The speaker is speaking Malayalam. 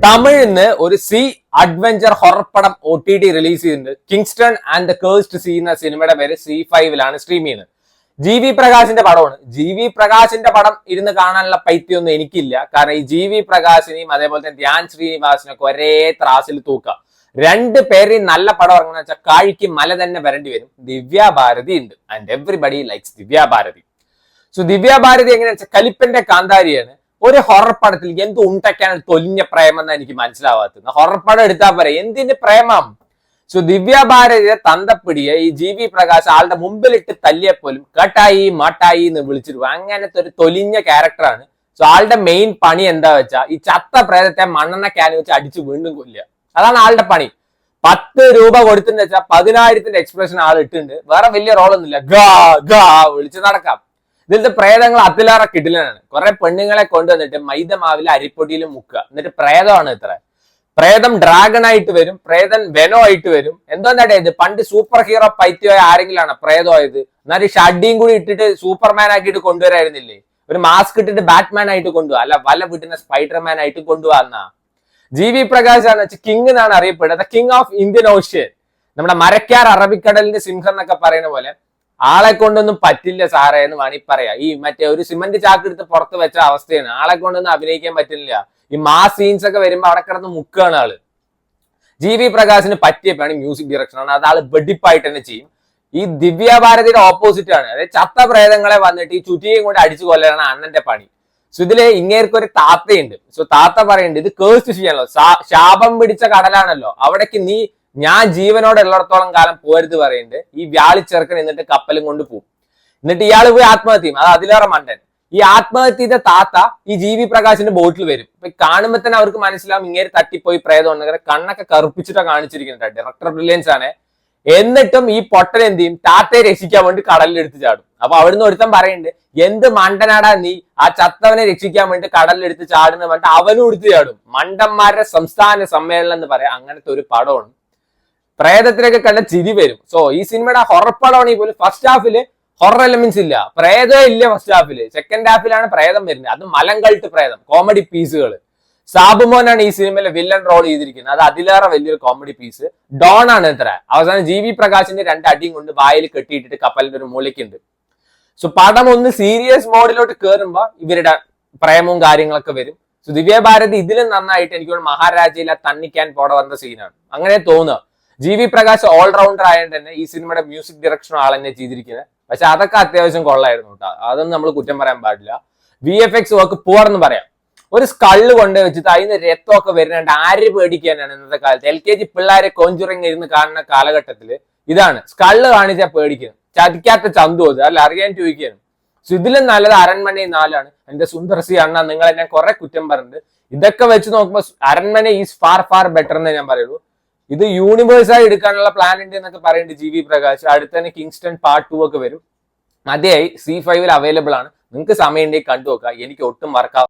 തമിഴിന്ന് ഒരു സി അഡ്വഞ്ചർ ഹൊറർ പടം OTT റിലീസ് ചെയ്തിട്ടുണ്ട്. Kingston and the cursed sea എന്ന സിനിമയുടെ പേര് C5 സ്ട്രീം ചെയ്യുന്നത്. GV പ്രകാശിന്റെ പടമാണ്. GV പ്രകാശിന്റെ പടം ഇരുന്ന് കാണാനുള്ള പൈത്യൊന്നും എനിക്കില്ല. കാരണം ഈ GV പ്രകാശിനെയും അതേപോലെ തന്നെ ധ്യാൻ ശ്രീനിവാസിനൊക്കെ ഒരേ ത്രാസിൽ തൂക്കാം. രണ്ട് പേരെയും നല്ല പടം ഇറങ്ങുന്ന വെച്ചാൽ കാഴ്ചക്ക് മല തന്നെ വരേണ്ടി വരും. ദിവ്യ ഭാരതി ഉണ്ട് and everybody likes Divya Bharathi. So Divya Bharathi എങ്ങനെയാ വെച്ചാൽ കലിപ്പന്റെ കാന്താരിയാണ്. ഒരു ഹൊറർ പടത്തിൽ എന്ത് ഉണ്ടയ്ക്കാണ് തൊലിഞ്ഞ പ്രേമെന്ന് എനിക്ക് മനസ്സിലാവാത്തത്. ഹൊറർ പടം എടുത്താൽ പറയാം എന്തിന്റെ പ്രേമം. സോ ദിവ്യ ഭാരതിയെ തന്തപ്പിടിയെ ഈ GV പ്രകാശ് ആളുടെ മുമ്പിലിട്ട് തല്ലിയപ്പോലും കട്ടായി മാട്ടായി എന്ന് വിളിച്ചിരുന്നു. അങ്ങനത്തെ ഒരു തൊലിഞ്ഞ ക്യാരക്ടറാണ്. സോ ആളുടെ മെയിൻ പണി എന്താ വെച്ചാൽ ഈ ചത്ത പ്രേതത്തെ മണ്ണെണ്ണ ക്യാൻ വെച്ച് അടിച്ച് വീണ്ടും കൊല്ലുക. അതാണ് ആളുടെ പണി. 10 രൂപ കൊടുത്തെന്ന് വെച്ചാൽ 10,000 എക്സ്പ്രഷൻ ആൾ ഇട്ടുണ്ട്. വേറെ വലിയ റോളൊന്നുമില്ല. ഗാ ഗാ വിളിച്ച് നടക്കാം. ഇതിലത്തെ പ്രേതങ്ങൾ അതിലേറെ കിടിലനാണ്. കുറെ പെണ്ണുങ്ങളെ കൊണ്ടുവന്നിട്ട് മൈദമാവിൽ അരിപ്പൊടിയിലും മുക്കുക. എന്നിട്ട് പ്രേതമാണ് ഇത്ര. പ്രേതം ഡ്രാഗൺ ആയിട്ട് വരും, പ്രേതൻ വെനോ ആയിട്ട് വരും. എന്തോന്നാട്ടെ ഇത് പണ്ട് സൂപ്പർ ഹീറോ പൈറ്റിയോയ ആരെങ്കിലാണ് പ്രേതമായത്? എന്നാൽ ഷഡിയും കൂടി ഇട്ടിട്ട് സൂപ്പർമാൻ ആക്കിയിട്ട് കൊണ്ടുവരായിരുന്നില്ലേ? ഒരു മാസ്ക് ഇട്ടിട്ട് ബാറ്റ്മാൻ ആയിട്ട് കൊണ്ടുപോവാ, അല്ല വല വീട്ടിനെ സ്പൈഡർമാൻ ആയിട്ട് കൊണ്ടുപോവാന്നാ. GV പ്രകാശ് ആണ് കിങ് എന്നാണ് അറിയപ്പെടുന്നത്. King of Indian ocean. നമ്മുടെ മരക്കാർ അറബിക്കടലിന്റെ സിംഹം എന്നൊക്കെ പറയുന്ന പോലെ ആളെ കൊണ്ടൊന്നും പറ്റില്ല സാറേ എന്ന് വേണമെങ്കിൽ പറയാം. ഈ മറ്റേ ഒരു സിമന്റ് ചാക്ക് എടുത്ത് പുറത്ത് വെച്ച അവസ്ഥയാണ്. ആളെ കൊണ്ടൊന്നും അഭിനയിക്കാൻ പറ്റില്ല. ഈ മാസ് സീൻസ് ഒക്കെ വരുമ്പോ അവിടെ കിടന്ന് മുക്കാണ് ആള്. GV പ്രകാശിന് പറ്റിയപ്പോഴാണ് മ്യൂസിക് ഡയറക്ഷൻ ആണ്. അത് ആള് വെടിപ്പായിട്ട് തന്നെ ചെയ്യും. ഈ ദിവ്യ ഭാരതിയുടെ ഓപ്പോസിറ്റ് ആണ്. അതായത് ചത്ത പ്രേതങ്ങളെ വന്നിട്ട് ഈ ചുറ്റിയും കൊണ്ട് അടിച്ചു കൊല്ലാണ് അണ്ണന്റെ പണി. സോ ഇതില് ഇങ്ങേർക്ക് ഒരു താത്തയുണ്ട്. സോ താത്ത പറയുന്നുണ്ട് ഇത് കേഴ്സ് ചെയ്യാനല്ലോ, ശാപം പിടിച്ച കടലാണല്ലോ, അവിടേക്ക് നീ ഞാൻ ജീവനോടെ ഉള്ളിടത്തോളം കാലം പോരുത് പറയുന്നുണ്ട്. ഈ വ്യാളിച്ചെറുക്കൻ എന്നിട്ട് കപ്പലും കൊണ്ട് പോകും. എന്നിട്ട് ഇയാൾ പോയി ആത്മഹത്യ ചെയ്യും. അത് അതിലേറെ മണ്ടൻ. ഈ ആത്മഹത്യ ചെയ്ത താത്ത ഈ GV പ്രകാശിന്റെ ബോട്ടിൽ വരും. ഇപ്പൊ കാണുമ്പോ തന്നെ അവർക്ക് മനസ്സിലാവും ഇങ്ങേര് തട്ടിപ്പോയി പ്രേതം ഉണ്ട്. കണ്ണൊക്കെ കറുപ്പിച്ചിട്ടാ കാണിച്ചിരിക്കുന്നത്. ഡയറക്ടർ ബ്രില്യൻസ് ആണ്. എന്നിട്ടും ഈ പൊട്ടൽ എന്ത് ചെയ്യും? താത്തയെ രക്ഷിക്കാൻ വേണ്ടി കടലിൽ എടുത്ത് ചാടും. അപ്പൊ അവിടുന്ന് ഒരുത്തൻ പറയുന്നുണ്ട് എന്ത് മണ്ടനാടാ നീ ആ ചത്തവനെ രക്ഷിക്കാൻ വേണ്ടി കടലിൽ എടുത്ത് ചാടുന്ന പറഞ്ഞിട്ട് അവനും എടുത്ത് ചാടും. മണ്ടന്മാരുടെ സംസ്ഥാന സമ്മേളനം എന്ന് പറയാം. അങ്ങനത്തെ ഒരു പടമാണ്. പ്രേതത്തിലൊക്കെ കണ്ട ചിരി വരും. സോ ഈ സിനിമയുടെ ഹൊറർ പടമാണെങ്കിൽ പോലും ഫസ്റ്റ് ഹാഫില് ഹൊറർ എലമെന്റ്സ് ഇല്ല, പ്രേതം ഇല്ല ഫസ്റ്റ് ഹാഫില്. സെക്കൻഡ് ഹാഫിലാണ് പ്രേതം വരുന്നത്. അത് മലങ്കൾട്ട് പ്രേതം, കോമഡി പീസുകൾ. സാബുമോനാണ് ഈ സിനിമയിലെ വില്ലൻ റോൾ ചെയ്തിരിക്കുന്നത്. അത് അതിലേറെ വലിയൊരു കോമഡി പീസ്. ഡോൺ ആണ് ഇത്ര. അവസാനം GV പ്രകാശിന്റെ 2 അടിയും കൊണ്ട് വായിൽ കെട്ടിയിട്ടിട്ട് കപ്പലിന്റെ ഒരു മൂലയ്ക്കുണ്ട്. സോ പടം ഒന്ന് സീരിയസ് മോഡിലോട്ട് കയറുമ്പോ ഇവരുടെ പ്രേമവും കാര്യങ്ങളൊക്കെ വരും. സോ ദിവ്യ ഭാരതി ഇതിലും നന്നായിട്ട് എനിക്ക് മഹാരാജയിലെ തണ്ണിക്കാൻ പോട വന്ന സീനാണ് അങ്ങനെ തോന്നുക. GV പ്രകാശ് ഓൾറൗണ്ടർ ആയതുകൊണ്ട് തന്നെ ഈ സിനിമയുടെ മ്യൂസിക് ഡയറക്ഷനും ആൾ തന്നെ ചെയ്തിരിക്കുന്നത്. പക്ഷെ അതൊക്കെ അത്യാവശ്യം കൊള്ളായിരുന്നു കേട്ടോ. അതൊന്നും നമ്മൾ കുറ്റം പറയാൻ പാടില്ല. VFX വർക്ക് പോറെന്ന് പറയാം. ഒരു സ്കള്ള് കൊണ്ടു വെച്ചിട്ട് അതിന് രക്തമൊക്കെ വരുന്നുണ്ട്. ആര് പേടിക്കാനാണ് ഇന്നത്തെ കാലത്ത്? LKG പിള്ളേരെ കോഞ്ചുറിങ് ഇരുന്ന് കാണുന്ന കാലഘട്ടത്തില് ഇതാണ് സ്കള്ള് കാണിച്ചാൽ പേടിക്കുന്നത്. ചതിക്കാത്ത ചന്തു അത് അല്ല അറിയാൻ ചോദിക്കുകയാണ്. സോ ഇതിലും നല്ലത് അരൺമന 4 എന്റെ സുന്ദർസി അണ്ണ നിങ്ങളെ ഞാൻ കുറെ കുറ്റം പറഞ്ഞിട്ടുണ്ട്. ഇതൊക്കെ വെച്ച് നോക്കുമ്പോൾ അരൺമന ഈസ് ഫാർ ഫാർ ബെറ്റർ എന്നേ ഞാൻ പറയുള്ളൂ. ഇത് യൂണിവേഴ്സായി എടുക്കാനുള്ള പ്ലാൻ ഉണ്ട് എന്നൊക്കെ പറയുന്നുണ്ട് GV പ്രകാശ്. അടുത്ത് തന്നെ കിങ്സ്റ്റൺ പാർട്ട് 2 ഒക്കെ വരും. മതിയായി. C5 അവൈലബിൾ ആണ്. നിങ്ങൾക്ക് സമയം ഉണ്ടെങ്കിൽ കണ്ടു നോക്കുക. എനിക്ക് ഒട്ടും വർക്കാവും.